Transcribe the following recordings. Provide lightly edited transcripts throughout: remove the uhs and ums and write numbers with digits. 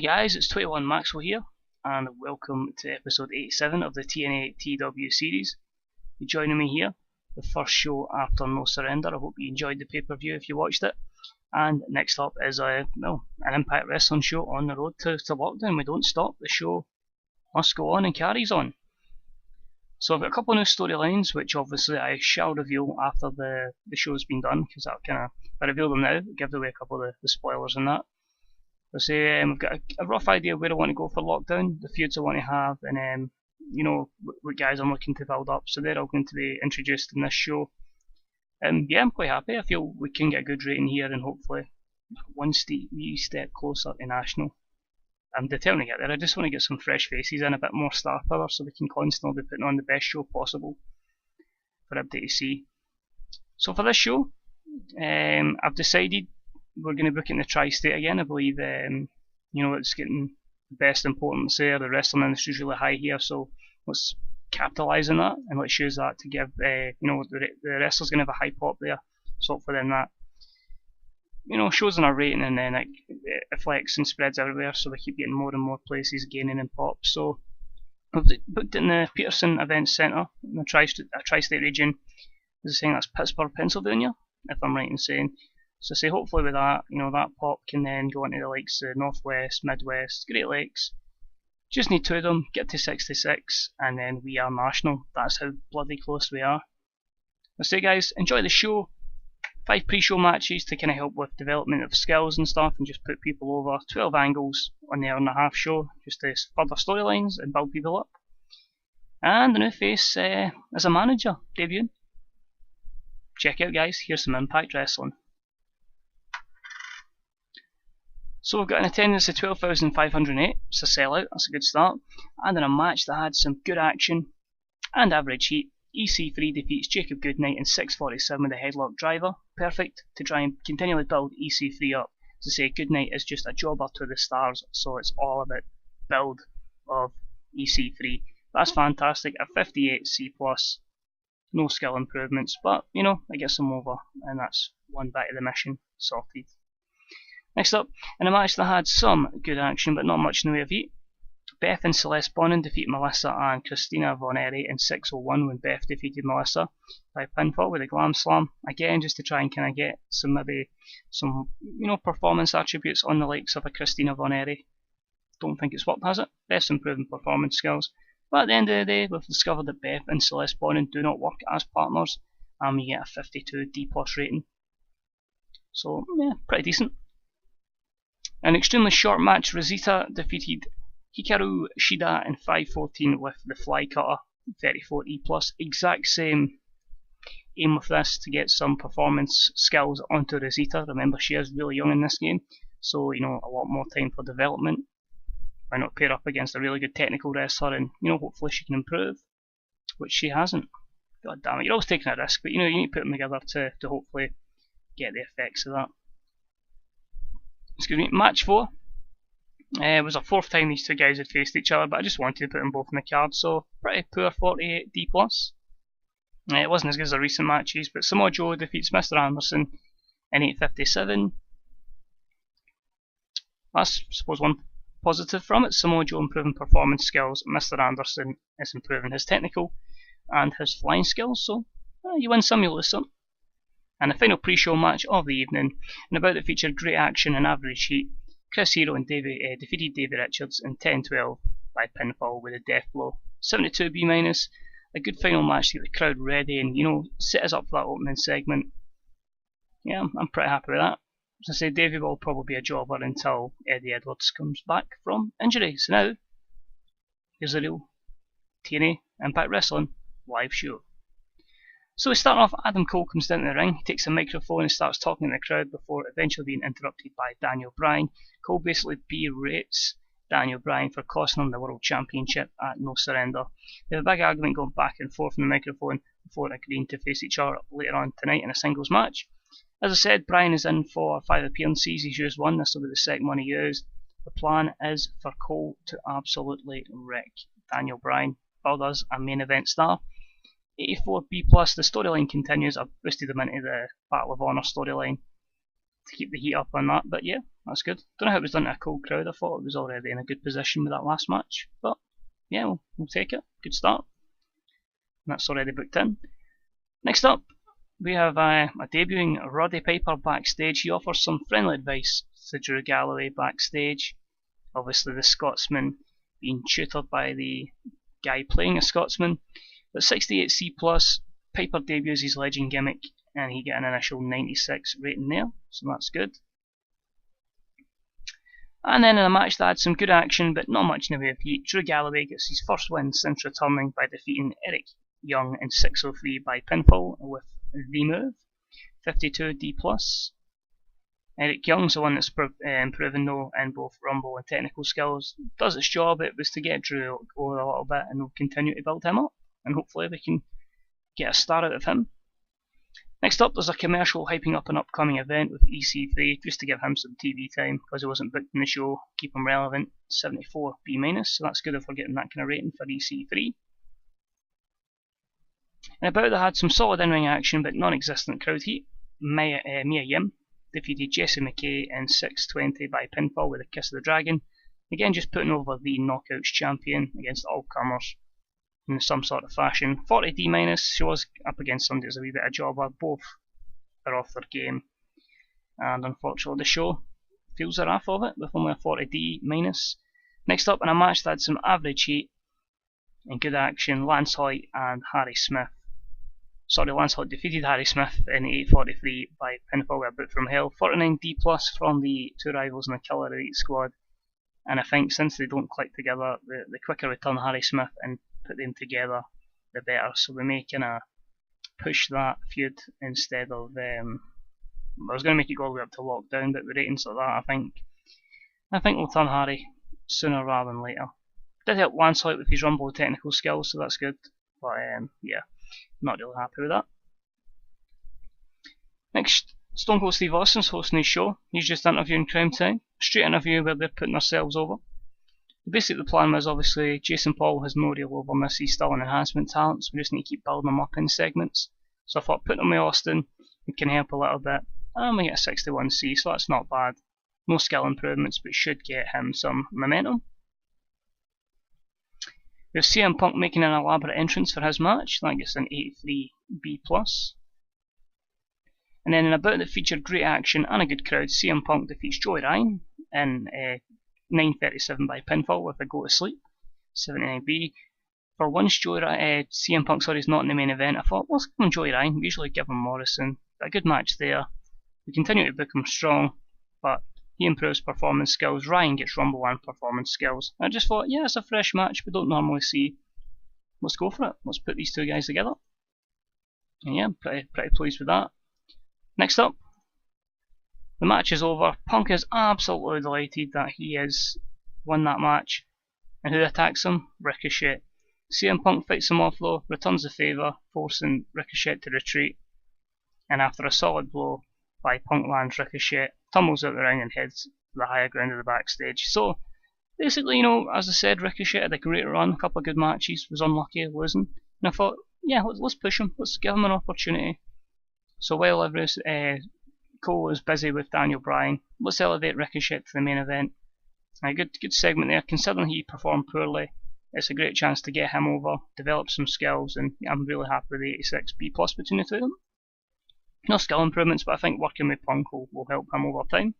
guys, it's 21 Maxwell here, and welcome to episode 87 of the TNA TW series. You're joining me here, the first show after No Surrender. I hope you enjoyed the pay-per-view if you watched it. And next up is an Impact Wrestling show on the road to lockdown. We don't stop, the show must go on and carries on. So I've got a couple of new storylines, which obviously I shall reveal after the show's been done, because if I reveal them now, it gives away a couple of the spoilers and that. I say we've got a rough idea where I want to go for lockdown, the feuds I want to have, and what guys I'm looking to build up. So they're all going to be introduced in this show. Yeah, I'm quite happy. I feel we can get a good rating here, and hopefully one wee step closer to national. I'm determined to get there. I just want to get some fresh faces and a bit more star power, so we can constantly be putting on the best show possible for everybody to see. So for this show, I've decided we're going to book it in the tri-state again. I believe it's getting the best importance there. The wrestling industry is really high here, so let's capitalise on that and let's use that to give the wrestlers going to have a high pop there. So for them that shows in our rating, and then it reflects and spreads everywhere, so we keep getting more and more places gaining in pop. So we've booked it in the Peterson Events Centre in the tri-state region. As I saying, that's Pittsburgh, Pennsylvania, if I'm right in saying. So say hopefully with that, that pop can then go into the likes of Northwest, Midwest, Great Lakes. Just need two of them, get to 66, and then we are national. That's how bloody close we are. I say guys, enjoy the show. 5 pre-show matches to kind of help with development of skills and stuff, and just put people over. 12 angles on the hour and a half show, just to further storylines and build people up. And the new face as a manager, debuting. Check out guys, here's some Impact Wrestling. So we've got an attendance of 12,508, it's a sellout, that's a good start. And in a match that had some good action and average heat, EC3 defeats Jacob Goodnight in 6:47 with a headlock driver. Perfect to try and continually build EC3 up. As I say, Goodnight is just a jobber to the stars, so it's all about build of EC3. That's fantastic, a 58 C+, no skill improvements, but I get some over, and that's one bit of the mission sorted. Next up, in a match that had some good action but not much in the way of heat, Beth and Celeste Bonin defeat Melissa and Christina Von Eri in 6:01 when Beth defeated Melissa by pinfall with a glam slam. Again, just to try and kind of get some performance attributes on the likes of a Christina Von Eri. Don't think it's worked, has it? Beth's improving performance skills. But at the end of the day, we've discovered that Beth and Celeste Bonin do not work as partners, and we get a 52 D+ rating. So, yeah, pretty decent. An extremely short match, Rosita defeated Hikaru Shida in 5:14 with the fly cutter, 34 E+. Exact same aim with this, to get some performance skills onto Rosita. Remember, she is really young in this game, so a lot more time for development. Why not pair up against a really good technical wrestler and hopefully she can improve, which she hasn't. God damn it, you're always taking a risk, but you need to put them together to hopefully get the effects of that. Excuse me, match 4. It was a 4th time these two guys had faced each other, but I just wanted to put them both in the card, so pretty poor 48 D+. It wasn't as good as the recent matches, but Samoa Joe defeats Mr. Anderson in 8:57. That's, I suppose, one positive from it. Samoa Joe improving performance skills, Mr. Anderson is improving his technical and his flying skills, so you win some, you lose some. And the final pre-show match of the evening, and about that featured great action and average heat, Chris Hero and defeated Davey Richards in 10:12 by pinfall with a death blow. 72 B-, a good final match to get the crowd ready and set us up for that opening segment. Yeah, I'm pretty happy with that. As I say, Davey will probably be a jobber until Eddie Edwards comes back from injury. So now, here's a real TNA Impact Wrestling live show. So we start off, Adam Cole comes down to the ring, he takes a microphone and starts talking to the crowd before eventually being interrupted by Daniel Bryan. Cole basically berates Daniel Bryan for costing him the World Championship at No Surrender. They have a big argument going back and forth on the microphone before agreeing to face each other later on tonight in a singles match. As I said, Bryan is in for 5 appearances, he's used 1, this will be the second one he used. The plan is for Cole to absolutely wreck Daniel Bryan, build us a main event star. 84 B+, the storyline continues. I've boosted them into the Battle of Honor storyline. to keep the heat up on that, but yeah, that's good. Don't know how it was done to a cold crowd. I thought it was already in a good position with that last match, but yeah, we'll take it. Good start. And that's already booked in. Next up, we have a debuting Roddy Piper backstage. He offers some friendly advice to Drew Galloway backstage. Obviously, the Scotsman being tutored by the guy playing a Scotsman. But 68C+, Piper debuts his legend gimmick, and he got an initial 96 rating there, so that's good. And then in a match that had some good action, but not much in the way of heat, Drew Galloway gets his first win since returning by defeating Eric Young in 603 by pinfall with the move, 52D+. Eric Young's the one that's improving though in both rumble and technical skills. Does its job. It was to get Drew over a little bit, and we'll continue to build him up, and hopefully we can get a star out of him. Next up, there's a commercial hyping up an upcoming event with EC3, just to give him some TV time, because he wasn't booked in the show, keep him relevant, 74 B-, so that's good if we're getting that kind of rating for EC3. And about that had some solid in-ring action, but non-existent crowd heat. Mia Yim defeated Jessie McKay in 620 by pinfall with a Kiss of the Dragon. Again, just putting over the Knockouts champion against all comers in some sort of fashion. 40D-, she was up against somebody who's a wee bit of a jobber. Both are off their game, and unfortunately the show feels the wrath of it with only a 40D-. Next up, in a match that had some average heat and good action, Lance Hoyt and Harry Smith. Lance Hoyt defeated Harry Smith in 843 by pinfall with a boot from hell. 49D+ from the two rivals in the Killer Elite squad, and I think since they don't click together, the quicker we turn Harry Smith and put them together, the better. So we may kind of push that feud instead of I was going to make it go all the way up to Lockdown, but with ratings like that, I think we'll turn Harry sooner rather than later. Did help Lance Hoyt with his rumble technical skills, so that's good. But yeah, not really happy with that. Next, Stone Cold Steve Austin's hosting his show. He's just interviewing Crime Time. Straight interview where they're putting themselves over. Basically the plan was obviously Jason Paul has no real overness, he's still an enhancement talent, so we just need to keep building him up in segments. So I thought putting him with Austin, we can help a little bit. And we get a 61C, so that's not bad. No skill improvements, but should get him some momentum. We have CM Punk making an elaborate entrance for his match, that gets an 83B+. And then in a bout that featured great action and a good crowd, CM Punk defeats Joey Ryan in 937 by pinfall with a go to sleep, 79B. For once CM Punk is not in the main event, I thought, let's give him Joey Ryan, we usually give him Morrison. Got a good match there. We continue to book him strong, but he improves performance skills. Ryan gets Rumble and performance skills. I just thought, yeah, it's a fresh match we don't normally see. Let's go for it. Let's put these two guys together. And yeah, pretty pleased with that. Next up, the match is over. Punk is absolutely delighted that he has won that match. And who attacks him? Ricochet. CM Punk fights him off though, returns the favour, forcing Ricochet to retreat. And after a solid blow by Punk lands Ricochet, tumbles out the ring and heads to the higher ground of the backstage. So basically, as I said, Ricochet had a great run, a couple of good matches, was unlucky losing. And I thought, yeah, let's push him, let's give him an opportunity. So while Cole is busy with Daniel Bryan, let's elevate Ricochet to the main event. A good segment there, considering he performed poorly. It's a great chance to get him over, develop some skills, and I'm really happy with the 86B+ between the two of them. No skill improvements, but I think working with Punk will help him over time.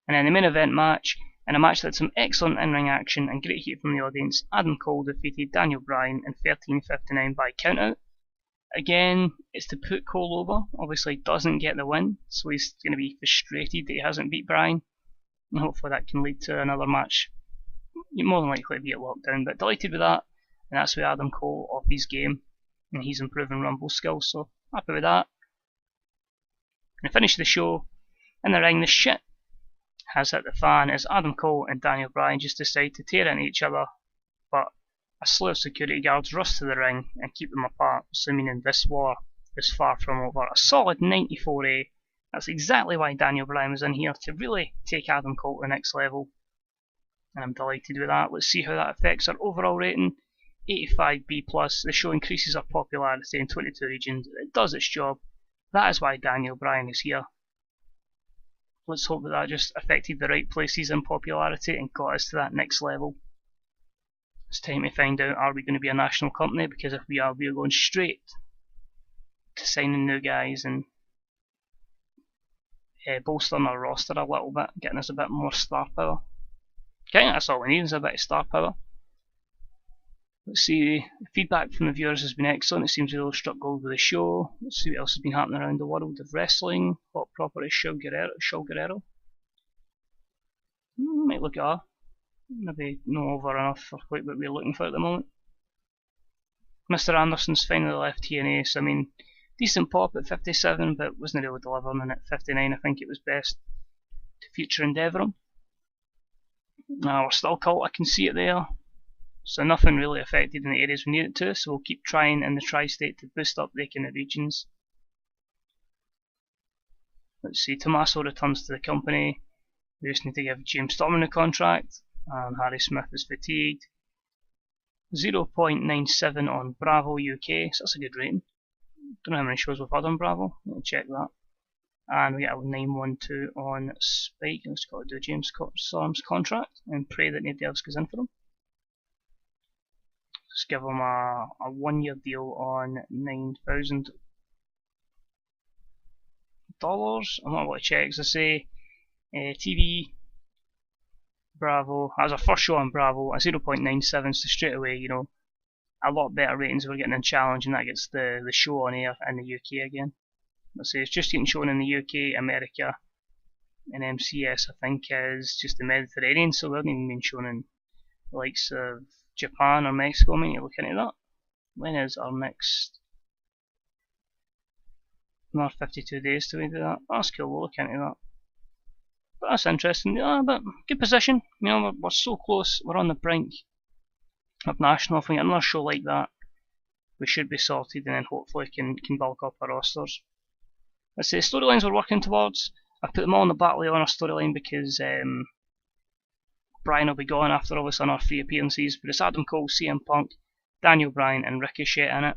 And then the main event match, in a match that had some excellent in-ring action and great heat from the audience, Adam Cole defeated Daniel Bryan in 13:59 by countout. Again, it's to put Cole over. Obviously doesn't get the win, so he's going to be frustrated that he hasn't beat Bryan, and hopefully that can lead to another match. More than likely to be at Lockdown, but delighted with that, and that's with Adam Cole off his game, and he's improving Rumble skills, so happy with that. And to finish the show, in the ring, the shit has hit the fan as Adam Cole and Daniel Bryan just decide to tear into each other, but a slew of security guards rush to the ring and keep them apart, so meaning this war is far from over. A solid 94A. That's exactly why Daniel Bryan was in here, to really take Adam Cole to the next level. And I'm delighted with that. Let's see how that affects our overall rating. 85B+. The show increases our popularity in 22 regions. It does its job. That is why Daniel Bryan is here. let's hope that that just affected the right places in popularity and got us to that next level. It's time to find out, are we going to be a national company? Because if we are going straight to signing new guys and bolstering our roster a little bit, getting us a bit more star power. Okay, that's all we need, is a bit of star power. Let's see, feedback from the viewers has been excellent. It seems we all struck gold with the show. Let's see what else has been happening around the world of wrestling. Hot property, Shaw Guerrero. Might look at her. Maybe not over enough for quite what we're looking for at the moment. Mr. Anderson's finally left TNA, so I mean, decent pop at 57, but wasn't really delivering, and at 59 I think it was best to future endeavour him. Now we're still cult, I can see it there. So nothing really affected in the areas we need it to, so we'll keep trying in the tri-state to boost up the kind of regions. Let's see, Tommaso returns to the company. We just need to give James Storman a contract, and Harry Smith is fatigued. 0.97 on Bravo UK, so that's a good rating. Don't know how many shows we've had on Bravo, let me check that. And we get a 912 on Spike. Let's got to do James Storm's contract and pray that nobody else goes in for him. Just give him a 1 year deal on $9,000. I'm not able to check, as I say. TV Bravo as our first show on Bravo, a 0.97, so straight away, you know, a lot better ratings we're getting in Challenge, and that gets the show on air in the UK again. Let's say it's just getting shown in the UK, America, and MCS I think is just the Mediterranean, so we haven't even been shown in the likes of Japan or Mexico. I mean, you look into that. When is our next? Another 52 days till we do that. That's cool, we'll look into that. But that's interesting. Yeah, but good position. You know, we're so close. We're on the brink of national. If we get another show like that, we should be sorted, and then hopefully can bulk up our rosters. Let's say storylines we're working towards. I put them all in the Battle of Honor storyline because Bryan will be gone after obviously on our free appearances, but it's Adam Cole, CM Punk, Daniel Bryan and Ricochet in it.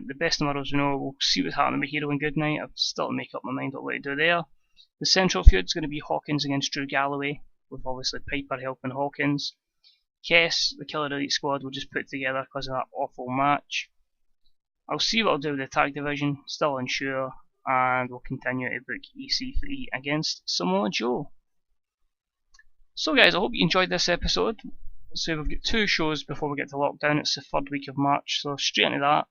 The best of models we know, we'll see what's happening with Hero and Goodnight. I've still to make up my mind what to do there. The central feud is going to be Hawkins against Drew Galloway, with obviously Piper helping Hawkins. Kess, the Killer Elite Squad, will just put together because of that awful match. I'll see what I'll do with the tag division, still unsure, and we'll continue to book EC3 against Samoa Joe. So guys, I hope you enjoyed this episode. So we've got 2 shows before we get to lockdown. It's the 3rd week of March, so straight into that.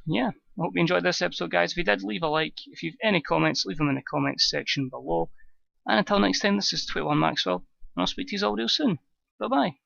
Yeah, I hope you enjoyed this episode guys. If you did, leave a like. If you have any comments, leave them in the comments section below. And until next time, this is 21 Maxwell, and I'll speak to you all real soon. Bye bye.